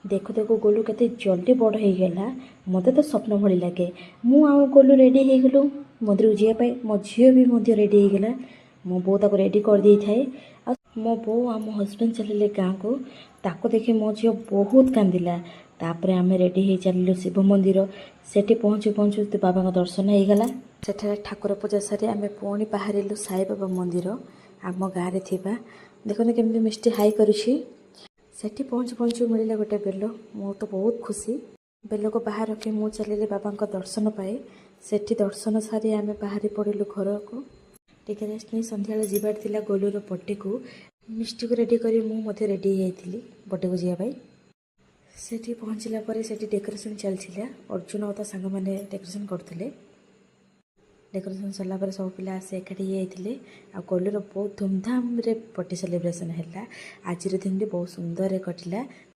देखु देखु गोलू केते जल्दी बड़ हो गला। मते तो स्वप्न भली लगे। मु आ गोलू रेडी हो गलु मंदिर को जाए मो झील भी रेडी हो गला। मो बो ताको रेडी कर दी थाए। मो बो आ मो हस्बैंड चलिए गाँ को। ताको देखि मो झील बहुत कांदिला। तापर आम रेडी हो चलू शिव मंदिर। सेठी पहुँचु पहुँचु बाबा का दर्शन हो गला। सेठारे ठाकुर पूजा सारी आम पुणी बाहर साई बाबा मंदिर आम गाँव में थिबा। देखते केमती मिष्टी हाई करुछि। सेठी पहुँचु पहुँचु मिलला गोटे बेल। मो तो बहुत खुशी। बेल को बाहर रखी मु चलिए बाबा दर्शन पाए। सेठी दर्शन सारी आम बाहरी पड़ू घर को। टिके रेस्ट नहीं संध्या जीवार थिला गोलूर बर्थडे को। मिष्टी को रेडी करी मुझे रेडी होती बर्थडे को जावाई। सेठी पहुँचला पर सेठी डेकोरेशन चलता। अर्जुन और सांग मैंने डेकोरेशन करते। डेकोरेशन सरला पर सब पिला आसे एकाठी होते। आ गोलूर बहुत धूमधाम रे बर्थडे सेलिब्रेशन है। आज दिन भी बहुत सुंदर कटिला।